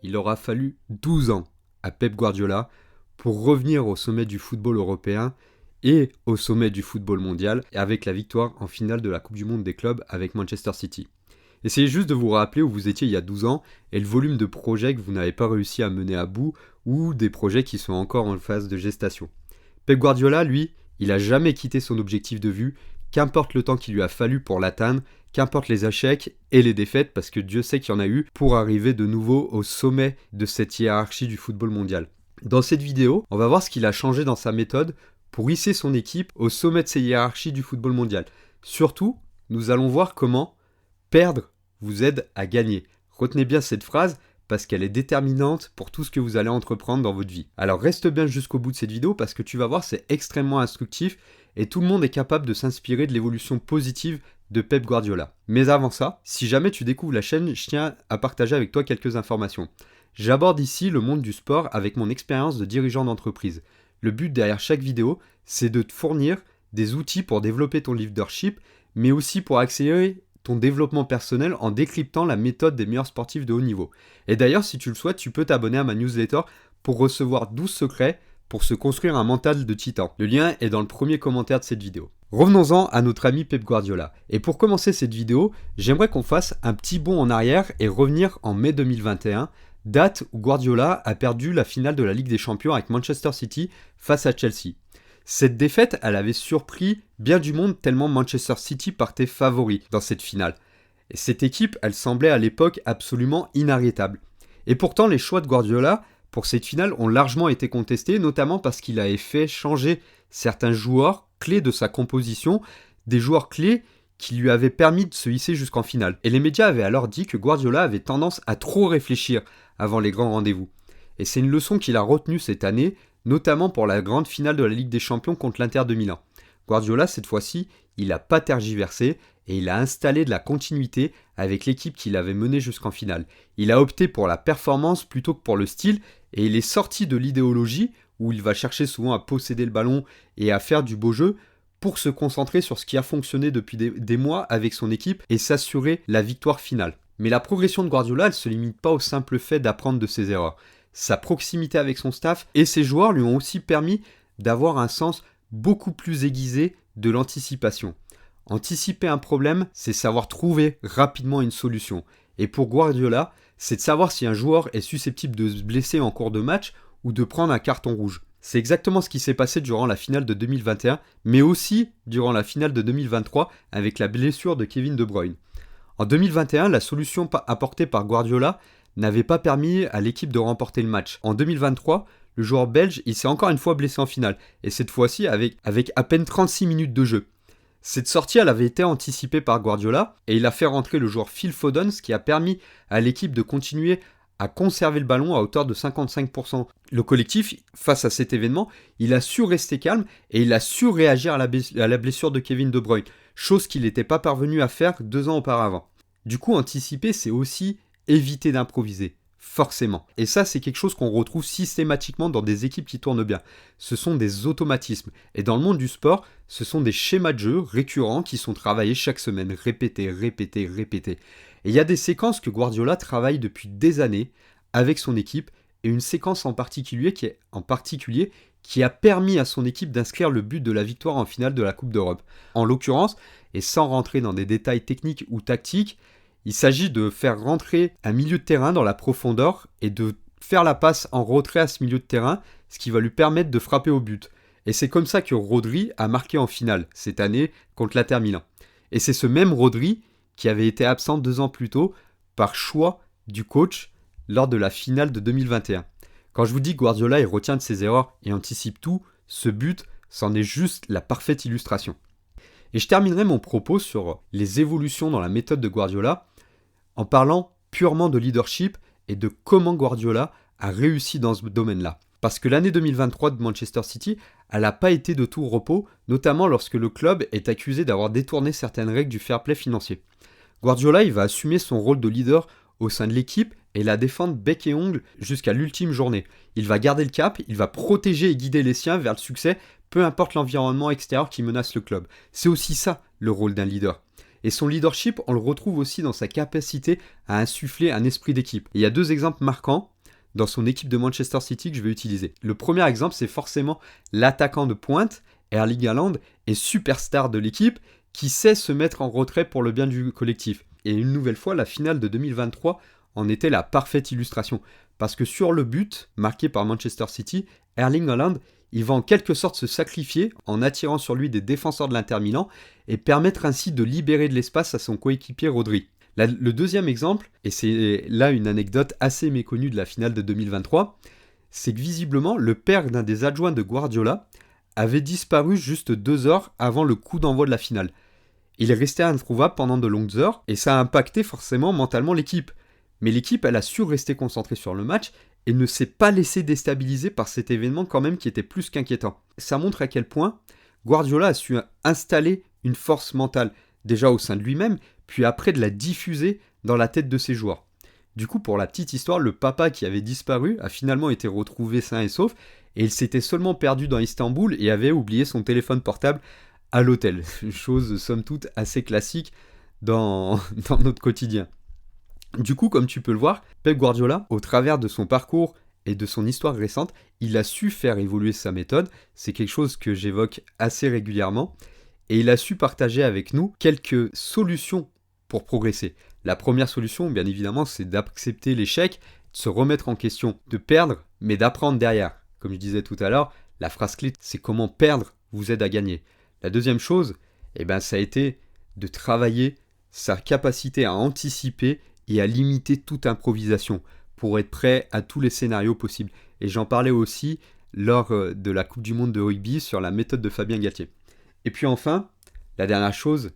il aura fallu 12 ans à Pep Guardiola pour revenir au sommet du football européen et au sommet du football mondial avec la victoire en finale de la Coupe du Monde des clubs avec Manchester City. Essayez juste de vous rappeler où vous étiez il y a 12 ans et le volume de projets que vous n'avez pas réussi à mener à bout ou des projets qui sont encore en phase de gestation. Pep Guardiola, lui, il n'a jamais quitté son objectif de vue, qu'importe le temps qu'il lui a fallu pour l'atteindre, qu'importe les échecs et les défaites, parce que Dieu sait qu'il y en a eu, pour arriver de nouveau au sommet de cette hiérarchie du football mondial. Dans cette vidéo, on va voir ce qu'il a changé dans sa méthode pour hisser son équipe au sommet de ces hiérarchies du football mondial. Surtout, nous allons voir comment perdre vous aide à gagner. Retenez bien cette phrase parce qu'elle est déterminante pour tout ce que vous allez entreprendre dans votre vie. Alors reste bien jusqu'au bout de cette vidéo parce que tu vas voir, c'est extrêmement instructif et tout le monde est capable de s'inspirer de l'évolution positive de Pep Guardiola. Mais avant ça, si jamais tu découvres la chaîne, je tiens à partager avec toi quelques informations. J'aborde ici le monde du sport avec mon expérience de dirigeant d'entreprise. Le but derrière chaque vidéo, c'est de te fournir des outils pour développer ton leadership, mais aussi pour accélérer ton développement personnel en décryptant la méthode des meilleurs sportifs de haut niveau. Et d'ailleurs, si tu le souhaites, tu peux t'abonner à ma newsletter pour recevoir 12 secrets pour se construire un mental de titan. Le lien est dans le premier commentaire de cette vidéo. Revenons-en à notre ami Pep Guardiola. Et pour commencer cette vidéo, j'aimerais qu'on fasse un petit bond en arrière et revenir en mai 2021, date où Guardiola a perdu la finale de la Ligue des Champions avec Manchester City face à Chelsea. Cette défaite, elle avait surpris bien du monde tellement Manchester City partait favori dans cette finale. Et cette équipe, elle semblait à l'époque absolument inarrêtable. Et pourtant, les choix de Guardiola pour cette finale ont largement été contestés, notamment parce qu'il avait fait changer certains joueurs clés de sa composition, des joueurs clés qui lui avaient permis de se hisser jusqu'en finale. Et les médias avaient alors dit que Guardiola avait tendance à trop réfléchir avant les grands rendez-vous. Et c'est une leçon qu'il a retenue cette année, notamment pour la grande finale de la Ligue des Champions contre l'Inter de Milan. Guardiola, cette fois-ci, il n'a pas tergiversé et il a installé de la continuité avec l'équipe qu'il avait menée jusqu'en finale. Il a opté pour la performance plutôt que pour le style et il est sorti de l'idéologie où il va chercher souvent à posséder le ballon et à faire du beau jeu pour se concentrer sur ce qui a fonctionné depuis des mois avec son équipe et s'assurer la victoire finale. Mais la progression de Guardiola, elle ne se limite pas au simple fait d'apprendre de ses erreurs. Sa proximité avec son staff et ses joueurs lui ont aussi permis d'avoir un sens beaucoup plus aiguisé de l'anticipation. Anticiper un problème, c'est savoir trouver rapidement une solution. Et pour Guardiola, c'est de savoir si un joueur est susceptible de se blesser en cours de match ou de prendre un carton rouge. C'est exactement ce qui s'est passé durant la finale de 2021, mais aussi durant la finale de 2023 avec la blessure de Kevin De Bruyne. En 2021, la solution apportée par Guardiola n'avait pas permis à l'équipe de remporter le match. En 2023, le joueur belge, il s'est encore une fois blessé en finale, et cette fois-ci avec à peine 36 minutes de jeu. Cette sortie, elle avait été anticipée par Guardiola, et il a fait rentrer le joueur Phil Foden, ce qui a permis à l'équipe de continuer à conserver le ballon à hauteur de 55%. Le collectif, face à cet événement, il a su rester calme, et il a su réagir à la blessure de Kevin De Bruyne, chose qu'il n'était pas parvenu à faire 2 ans auparavant. Du coup, anticiper, c'est aussi éviter d'improviser, forcément. Et ça, c'est quelque chose qu'on retrouve systématiquement dans des équipes qui tournent bien. Ce sont des automatismes. Et dans le monde du sport, ce sont des schémas de jeu récurrents qui sont travaillés chaque semaine, répétés. Et il y a des séquences que Guardiola travaille depuis des années avec son équipe, et une séquence en particulier qui a permis à son équipe d'inscrire le but de la victoire en finale de la Coupe d'Europe. En l'occurrence, et sans rentrer dans des détails techniques ou tactiques, il s'agit de faire rentrer un milieu de terrain dans la profondeur et de faire la passe en retrait à ce milieu de terrain, ce qui va lui permettre de frapper au but. Et c'est comme ça que Rodri a marqué en finale, cette année, contre l'Inter Milan. Et c'est ce même Rodri qui avait été absent 2 ans plus tôt, par choix du coach, lors de la finale de 2021. Quand je vous dis que Guardiola il retient de ses erreurs et anticipe tout, ce but, c'en est juste la parfaite illustration. Et je terminerai mon propos sur les évolutions dans la méthode de Guardiola en parlant purement de leadership et de comment Guardiola a réussi dans ce domaine-là. Parce que l'année 2023 de Manchester City, elle n'a pas été de tout repos, notamment lorsque le club est accusé d'avoir détourné certaines règles du fair play financier. Guardiola, il va assumer son rôle de leader au sein de l'équipe et la défendre bec et ongle jusqu'à l'ultime journée. Il va garder le cap, il va protéger et guider les siens vers le succès, peu importe l'environnement extérieur qui menace le club. C'est aussi ça, le rôle d'un leader. Et son leadership, on le retrouve aussi dans sa capacité à insuffler un esprit d'équipe. Et il y a 2 exemples marquants. dans son équipe de Manchester City que je vais utiliser. Le premier exemple, c'est forcément l'attaquant de pointe, Erling Haaland, est superstar de l'équipe, qui sait se mettre en retrait pour le bien du collectif. Et une nouvelle fois, la finale de 2023 en était la parfaite illustration. Parce que sur le but, marqué par Manchester City, Erling Haaland, il va en quelque sorte se sacrifier en attirant sur lui des défenseurs de l'Inter Milan et permettre ainsi de libérer de l'espace à son coéquipier Rodri. Le deuxième exemple, et c'est là une anecdote assez méconnue de la finale de 2023, c'est que visiblement le père d'un des adjoints de Guardiola avait disparu juste 2 heures avant le coup d'envoi de la finale. Il est resté introuvable pendant de longues heures et ça a impacté forcément mentalement l'équipe. Mais l'équipe, elle a su rester concentrée sur le match et ne s'est pas laissé déstabiliser par cet événement quand même qui était plus qu'inquiétant. Ça montre à quel point Guardiola a su installer une force mentale, déjà au sein de lui-même, puis après de la diffuser dans la tête de ses joueurs. Du coup, pour la petite histoire, le papa qui avait disparu a finalement été retrouvé sain et sauf, et il s'était seulement perdu dans Istanbul et avait oublié son téléphone portable à l'hôtel. Chose somme toute assez classique dans notre quotidien. Du coup, comme tu peux le voir, Pep Guardiola, au travers de son parcours et de son histoire récente, il a su faire évoluer sa méthode. C'est quelque chose que j'évoque assez régulièrement. Et il a su partager avec nous quelques solutions pour progresser. La première solution, bien évidemment, c'est d'accepter l'échec, de se remettre en question, de perdre, mais d'apprendre derrière. Comme je disais tout à l'heure, la phrase clé, c'est comment perdre vous aide à gagner. La deuxième chose, ça a été de travailler sa capacité à anticiper et à limiter toute improvisation pour être prêt à tous les scénarios possibles. Et j'en parlais aussi lors de la Coupe du Monde de rugby sur la méthode de Fabien Galtier. Et puis enfin, la dernière chose,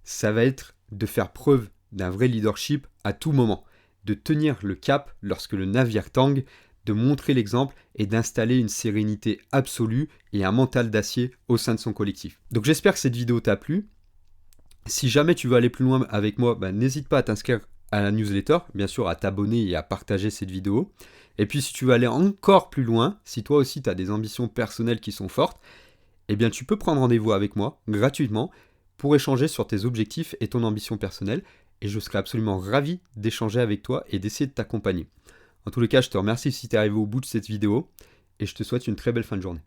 ça va être de faire preuve d'un vrai leadership à tout moment, de tenir le cap lorsque le navire tangue, de montrer l'exemple et d'installer une sérénité absolue et un mental d'acier au sein de son collectif. Donc j'espère que cette vidéo t'a plu. Si jamais tu veux aller plus loin avec moi, n'hésite pas à t'inscrire à la newsletter, bien sûr à t'abonner et à partager cette vidéo. Et puis si tu veux aller encore plus loin, si toi aussi tu as des ambitions personnelles qui sont fortes, tu peux prendre rendez-vous avec moi gratuitement pour échanger sur tes objectifs et ton ambition personnelle. Et je serai absolument ravi d'échanger avec toi et d'essayer de t'accompagner. En tous les cas, je te remercie si tu es arrivé au bout de cette vidéo et je te souhaite une très belle fin de journée.